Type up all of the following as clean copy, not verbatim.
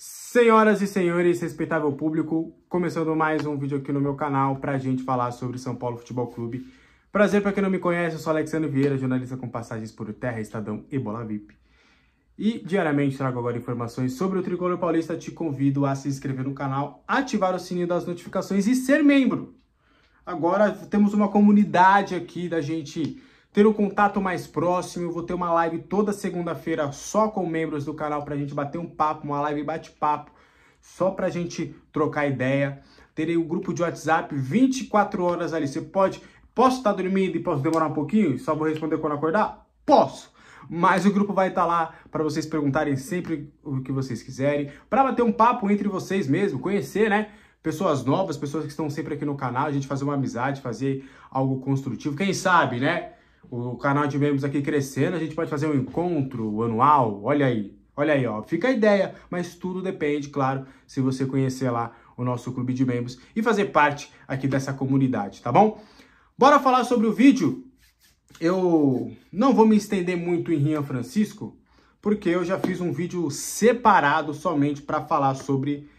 Senhoras e senhores, respeitável público, começando mais um vídeo aqui no meu canal pra gente falar sobre São Paulo Futebol Clube. Prazer pra quem não me conhece, eu sou Alexandre Vieira, jornalista com passagens por Terra, Estadão e Bola VIP. E diariamente trago agora informações sobre o Tricolor Paulista. Te convido a se inscrever no canal, ativar o sininho das notificações e ser membro. Agora temos uma comunidade aqui da gente ter um contato mais próximo. Eu vou ter uma live toda segunda-feira só com membros do canal pra gente bater um papo, uma live bate-papo, só pra gente trocar ideia. Terei um grupo de WhatsApp 24 horas ali. Posso estar dormindo e posso demorar um pouquinho? Só vou responder quando acordar? Posso! Mas o grupo vai estar lá para vocês perguntarem sempre o que vocês quiserem, para bater um papo entre vocês mesmo, conhecer, né? Pessoas novas, pessoas que estão sempre aqui no canal, a gente fazer uma amizade, fazer algo construtivo. Quem sabe, né? O canal de membros aqui crescendo, a gente pode fazer um encontro anual. Olha aí, ó. Fica a ideia, mas tudo depende, claro, se você conhecer lá o nosso clube de membros e fazer parte aqui dessa comunidade, tá bom? Bora falar sobre o vídeo. Eu não vou me estender muito em Rian Francisco, porque eu já fiz um vídeo separado somente para falar sobre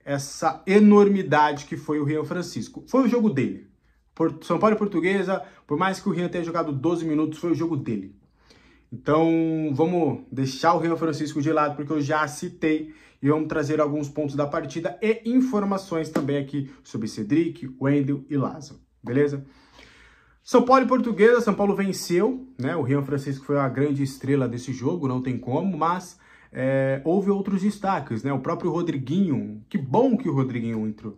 essa enormidade que foi o Rian Francisco. Foi o jogo dele. São Paulo e Portuguesa, por mais que o Rian tenha jogado 12 minutos, foi o jogo dele. Então, vamos deixar o Rian Francisco de lado, porque eu já citei, e vamos trazer alguns pontos da partida e informações também aqui sobre Cedric, Wendel e Lázaro, beleza? São Paulo e Portuguesa, São Paulo venceu, né? O Rian Francisco foi a grande estrela desse jogo, não tem como, mas houve outros destaques, né? O próprio Rodriguinho, que bom que o Rodriguinho entrou,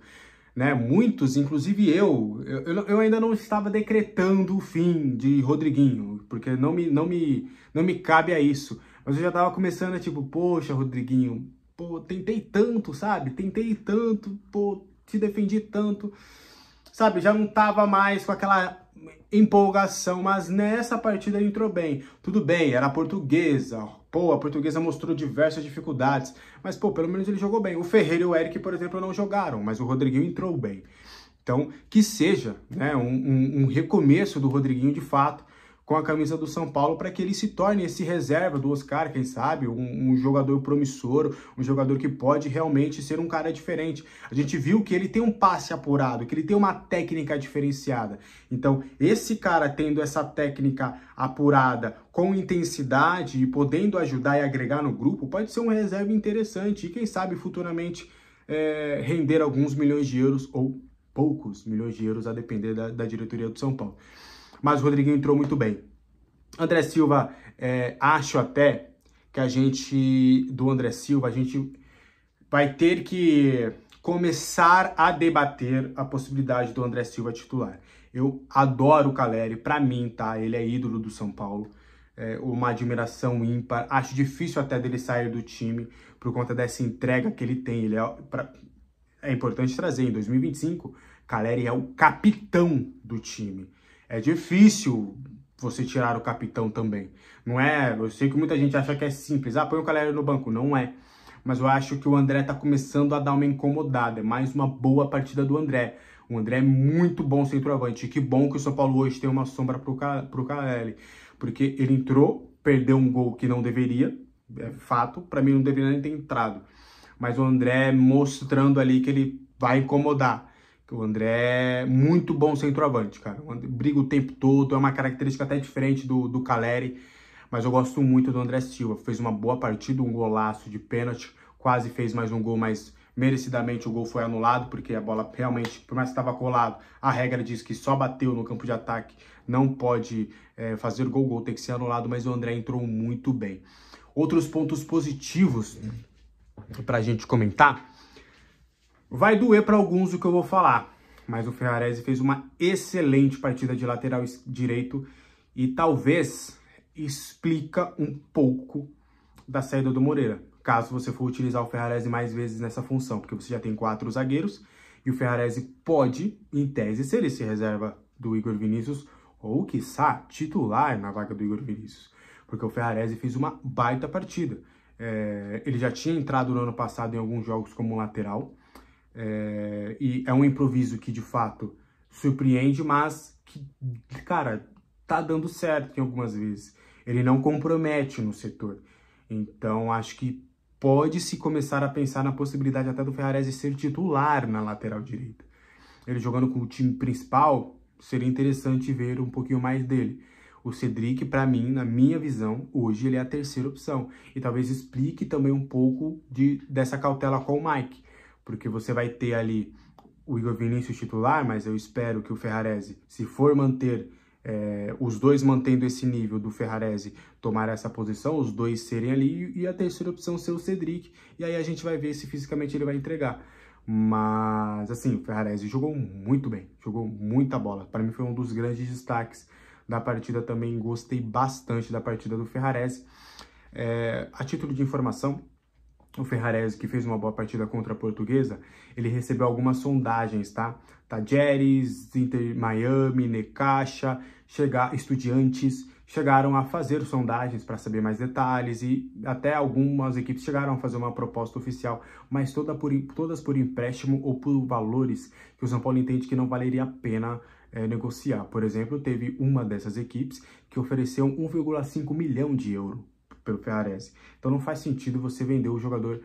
né? Muitos, inclusive eu ainda não estava decretando o fim de Rodriguinho, porque não me cabe a isso, mas eu já estava começando a tipo, poxa, Rodriguinho, pô, tentei tanto, sabe? Tentei tanto, pô, te defendi tanto, sabe? Já não tava mais com aquela empolgação, mas nessa partida ele entrou bem. Tudo bem, era a Portuguesa, pô, a Portuguesa mostrou diversas dificuldades, mas pô, pelo menos ele jogou bem. O Ferreira e o Eric, por exemplo, não jogaram, mas o Rodriguinho entrou bem. Então, que seja, né, um recomeço do Rodriguinho de fato com a camisa do São Paulo, para que ele se torne esse reserva do Oscar, quem sabe, um jogador promissor, um jogador que pode realmente ser um cara diferente. A gente viu que ele tem um passe apurado, que ele tem uma técnica diferenciada. Então, esse cara tendo essa técnica apurada, com intensidade e podendo ajudar e agregar no grupo, pode ser um reserva interessante e quem sabe futuramente render alguns milhões de euros ou poucos milhões de euros, a depender da diretoria do São Paulo. Mas o Rodriguinho entrou muito bem. André Silva, acho até que do André Silva, a gente vai ter que começar a debater a possibilidade do André Silva titular. Eu adoro o Caleri, pra mim, tá? Ele é ídolo do São Paulo, uma admiração ímpar. Acho difícil até dele sair do time por conta dessa entrega que ele tem. É importante trazer, em 2025, Caleri é o capitão do time. É difícil você tirar o capitão também. Não é? Eu sei que muita gente acha que é simples. Ah, põe o Caleri no banco. Não é. Mas eu acho que o André tá começando a dar uma incomodada. É mais uma boa partida do André. O André é muito bom centroavante. E que bom que o São Paulo hoje tem uma sombra pro Caleri. Porque ele entrou, perdeu um gol que não deveria. É fato. Pra mim não deveria nem ter entrado. Mas o André mostrando ali que ele vai incomodar. O André é muito bom centroavante, cara. Briga o tempo todo, é uma característica até diferente do Caleri, mas eu gosto muito do André Silva. Fez uma boa partida, um golaço de pênalti, quase fez mais um gol, mas merecidamente o gol foi anulado, porque a bola realmente, por mais que estava colado, a regra diz que só bateu no campo de ataque, não pode fazer gol, o gol tem que ser anulado, mas o André entrou muito bem. Outros pontos positivos pra gente comentar. Vai doer para alguns o que eu vou falar, mas o Ferraresi fez uma excelente partida de lateral direito e talvez explica um pouco da saída do Moreira, caso você for utilizar o Ferraresi mais vezes nessa função, porque você já tem 4 zagueiros e o Ferraresi pode, em tese, ser esse reserva do Igor Vinícius ou, quiçá, titular na vaga do Igor Vinícius, porque o Ferraresi fez uma baita partida. Ele já tinha entrado no ano passado em alguns jogos como lateral, e é um improviso que de fato surpreende, mas que, cara, tá dando certo em algumas vezes. Ele não compromete no setor. Então acho que pode-se começar a pensar na possibilidade até do Ferrarese ser titular na lateral direita. Ele jogando com o time principal, seria interessante ver um pouquinho mais dele. O Cedric, para mim, na minha visão, hoje ele é a terceira opção. E talvez explique também um pouco dessa cautela com o Mike. Porque você vai ter ali o Igor Vinícius titular, mas eu espero que o Ferrarese, se for manter, os dois mantendo esse nível do Ferrarese, tomar essa posição, os dois serem ali, e a terceira opção ser o Cedric. E aí a gente vai ver se fisicamente ele vai entregar. Mas, assim, o Ferrarese jogou muito bem, jogou muita bola. Para mim foi um dos grandes destaques da partida também, gostei bastante da partida do Ferrarese. A título de informação, o Ferrarese, que fez uma boa partida contra a Portuguesa, ele recebeu algumas sondagens, tá? Tajeres, Inter Miami, Necaxa, Estudiantes, chegaram a fazer sondagens para saber mais detalhes e até algumas equipes chegaram a fazer uma proposta oficial, mas todas por empréstimo ou por valores que o São Paulo entende que não valeria a pena negociar. Por exemplo, teve uma dessas equipes que ofereceu 1,5 milhão de euros pelo Ferrarese. Então não faz sentido você vender o jogador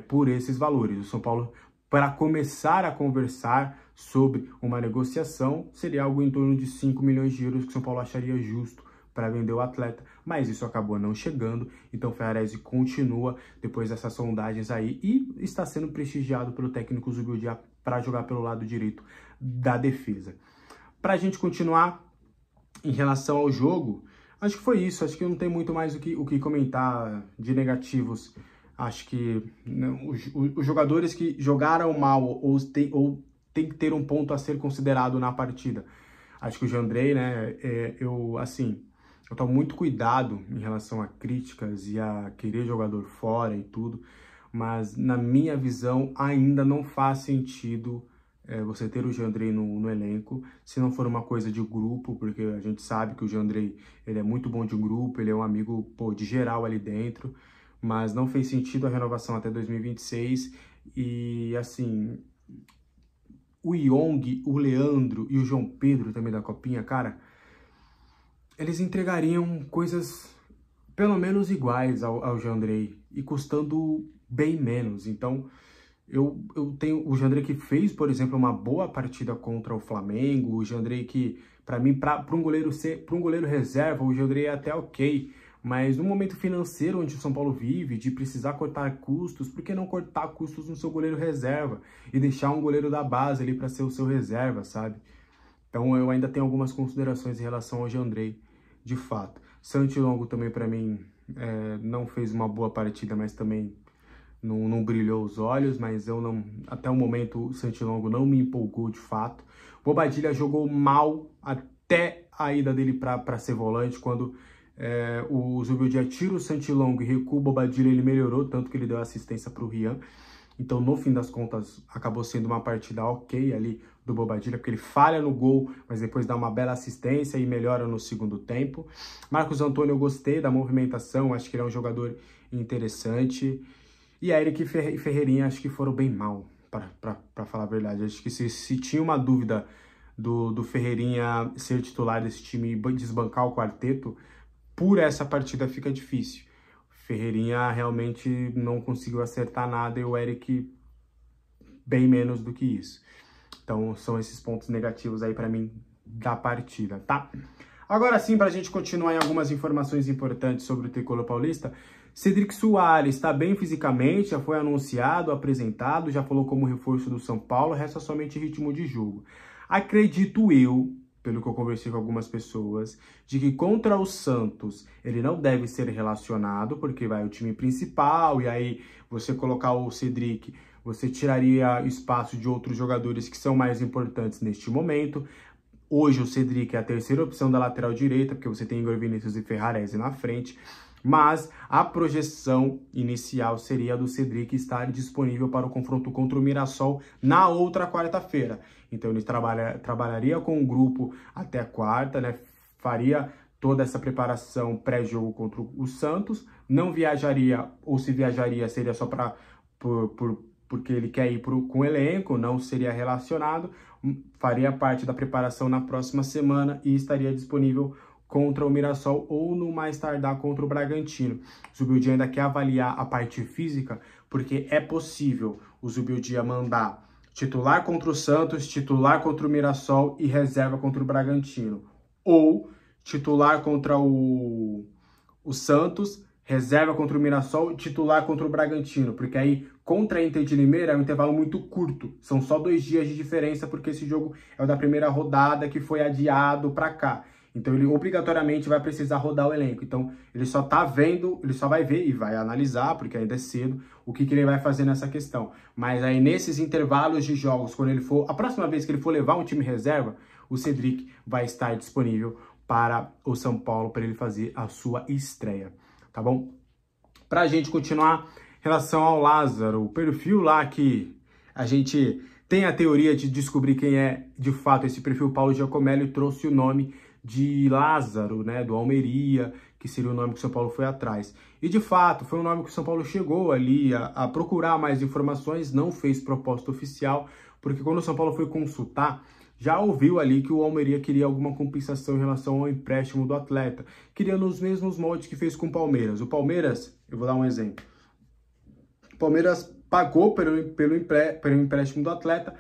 por esses valores. O São Paulo, para começar a conversar sobre uma negociação, seria algo em torno de 5 milhões de euros que o São Paulo acharia justo para vender o atleta, mas isso acabou não chegando, então o Ferrarese continua depois dessas sondagens aí e está sendo prestigiado pelo técnico Zubeldia para jogar pelo lado direito da defesa. Para a gente continuar em relação ao jogo, acho que foi isso, acho que não tem muito mais o que comentar de negativos. Acho que os jogadores que jogaram mal ou tem que ter um ponto a ser considerado na partida. Acho que o Jandrei, né, eu tomo muito cuidado em relação a críticas e a querer jogador fora e tudo, mas na minha visão ainda não faz sentido você ter o Jandrei no elenco, se não for uma coisa de grupo, porque a gente sabe que o Jandrei, ele é muito bom de grupo, ele é um amigo, de geral ali dentro, mas não fez sentido a renovação até 2026, e assim, o Young, o Leandro e o João Pedro também da Copinha, cara, eles entregariam coisas pelo menos iguais ao Jandrei e custando bem menos. Então, eu tenho o Jandrei que fez, por exemplo, uma boa partida contra o Flamengo. O Jandrei que, para mim, para um goleiro reserva, o Jandrei é até ok. Mas no momento financeiro onde o São Paulo vive, de precisar cortar custos, por que não cortar custos no seu goleiro reserva e deixar um goleiro da base ali para ser o seu reserva, sabe? Então eu ainda tenho algumas considerações em relação ao Jandrei, de fato. Santi Longo também, para mim, não fez uma boa partida, mas também não brilhou os olhos, mas até o momento o Santi Longo não me empolgou de fato. Bobadilla jogou mal até a ida dele para ser volante, quando o Zubeldia tira o Santi Longo e recua o Bobadilla, ele melhorou, tanto que ele deu assistência para o Rian. Então, no fim das contas, acabou sendo uma partida ok ali do Bobadilla, porque ele falha no gol, mas depois dá uma bela assistência e melhora no segundo tempo. Marcos Antônio, eu gostei da movimentação, acho que ele é um jogador interessante. E Eric e Ferreirinha, acho que foram bem mal, para falar a verdade. Acho que se tinha uma dúvida do Ferreirinha ser titular desse time e desbancar o quarteto, por essa partida fica difícil. Ferreirinha realmente não conseguiu acertar nada e o Eric bem menos do que isso. Então são esses pontos negativos aí para mim da partida, tá? Agora sim, para a gente continuar em algumas informações importantes sobre o tricolor paulista, Cedric Soares está bem fisicamente, já foi anunciado, apresentado, já falou como reforço do São Paulo, resta somente ritmo de jogo. Acredito eu, pelo que eu conversei com algumas pessoas, de que contra o Santos ele não deve ser relacionado, porque vai o time principal, e aí você colocar o Cedric, você tiraria espaço de outros jogadores que são mais importantes neste momento. Hoje o Cedric é a terceira opção da lateral direita, porque você tem Igor Vinícius e Ferrarese na frente, mas a projeção inicial seria do Cedric estar disponível para o confronto contra o Mirassol na outra quarta-feira. Então ele trabalharia com o grupo até a quarta, né? Faria toda essa preparação pré-jogo contra o Santos, não viajaria, ou se viajaria seria só porque ele quer ir com o elenco, não seria relacionado, faria parte da preparação na próxima semana e estaria disponível contra o Mirassol ou no mais tardar contra o Bragantino. O Zubildia ainda quer avaliar a parte física, porque é possível o Zubildia mandar titular contra o Santos, titular contra o Mirassol e reserva contra o Bragantino. Ou titular contra o Santos, reserva contra o Mirassol, titular contra o Bragantino. Porque aí, contra a Inter de Limeira, é um intervalo muito curto. São só 2 dias de diferença, porque esse jogo é o da primeira rodada que foi adiado para cá. Então ele obrigatoriamente vai precisar rodar o elenco. Então ele só tá vendo, ele só vai ver e vai analisar, porque ainda é cedo, o que ele vai fazer nessa questão. Mas aí nesses intervalos de jogos, quando ele for, a próxima vez que ele for levar um time reserva, o Cedric vai estar disponível para o São Paulo, para ele fazer a sua estreia, tá bom? Pra gente continuar, em relação ao Lázaro, o perfil lá que a gente tem a teoria de descobrir quem é de fato esse perfil, Paulo Giacomelli trouxe o nome de Lázaro, né, do Almeria, que seria o nome que o São Paulo foi atrás. E de fato, foi um nome que o São Paulo chegou ali a procurar mais informações, não fez proposta oficial, porque quando o São Paulo foi consultar, já ouviu ali que o Almeria queria alguma compensação em relação ao empréstimo do atleta. Queria nos mesmos moldes que fez com o Palmeiras. O Palmeiras, eu vou dar um exemplo. O Palmeiras pagou pelo empréstimo do atleta,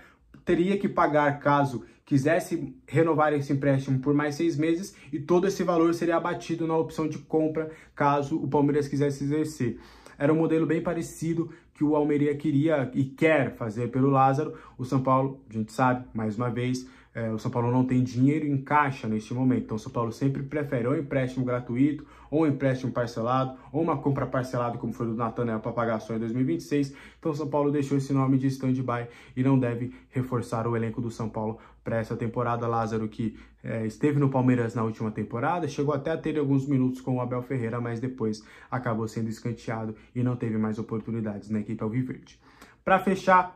teria que pagar caso quisesse renovar esse empréstimo por mais 6 meses e todo esse valor seria abatido na opção de compra caso o Palmeiras quisesse exercer. Era um modelo bem parecido que o Almeria queria e quer fazer pelo Lázaro. O São Paulo, a gente sabe, mais uma vez, o São Paulo não tem dinheiro em caixa neste momento. Então o São Paulo sempre prefere ou um empréstimo gratuito, ou um empréstimo parcelado, ou uma compra parcelada, como foi do Nathanael, para pagar só em 2026. Então o São Paulo deixou esse nome de stand-by e não deve reforçar o elenco do São Paulo para essa temporada. Lázaro, que esteve no Palmeiras na última temporada, chegou até a ter alguns minutos com o Abel Ferreira, mas depois acabou sendo escanteado e não teve mais oportunidades na equipe alviverde. Para fechar,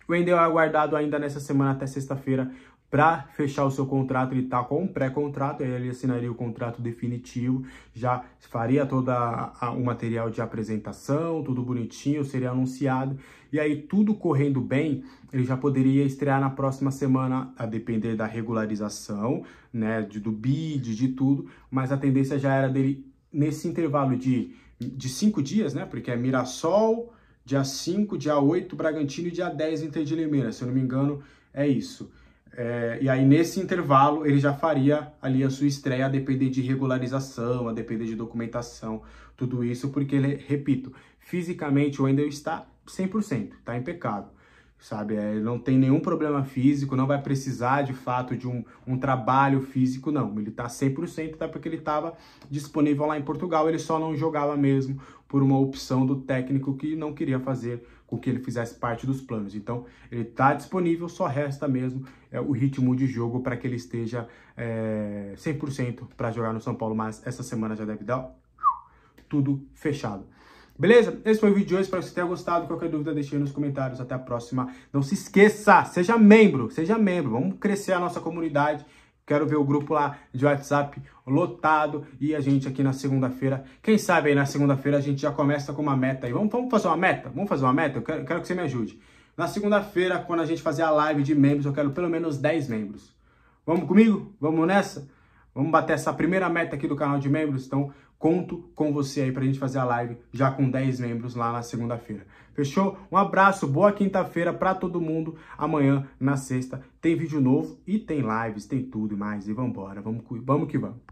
o Wendel é aguardado ainda nessa semana até sexta-feira para fechar o seu contrato. Ele está com um pré-contrato, aí ele assinaria o contrato definitivo, já faria todo o material de apresentação, tudo bonitinho, seria anunciado, e aí tudo correndo bem, ele já poderia estrear na próxima semana, a depender da regularização, né, do bid, de tudo, mas a tendência já era dele, nesse intervalo de 5 dias, né, porque é Mirassol, dia 5, dia 8, Bragantino e dia 10, Inter de Limeira, se eu não me engano, é isso. E aí, nesse intervalo, ele já faria ali a sua estreia, a depender de regularização, a depender de documentação, tudo isso, porque ele, repito, fisicamente o Wendel está 100%, está impecável, sabe? Ele não tem nenhum problema físico, não vai precisar, de fato, de um trabalho físico, não. Ele está 100%, até porque ele estava disponível lá em Portugal, ele só não jogava mesmo por uma opção do técnico que não queria fazer com que ele fizesse parte dos planos. Então, ele está disponível, só resta mesmo o ritmo de jogo para que ele esteja 100% para jogar no São Paulo, mas essa semana já deve dar tudo fechado. Beleza? Esse foi o vídeo de hoje, espero que você tenha gostado. Qualquer dúvida, deixe aí nos comentários. Até a próxima. Não se esqueça, seja membro, vamos crescer a nossa comunidade. Quero ver o grupo lá de WhatsApp lotado e a gente aqui na segunda-feira. Quem sabe aí na segunda-feira a gente já começa com uma meta aí. Vamos fazer uma meta? Vamos fazer uma meta? Eu quero que você me ajude. Na segunda-feira, quando a gente fazer a live de membros, eu quero pelo menos 10 membros. Vamos comigo? Vamos nessa? Vamos bater essa primeira meta aqui do canal de membros? Então, conto com você aí pra gente fazer a live já com 10 membros lá na segunda-feira. Fechou? Um abraço, boa quinta-feira pra todo mundo. Amanhã, na sexta, tem vídeo novo e tem lives, tem tudo e mais. E vambora, vamos que vamos.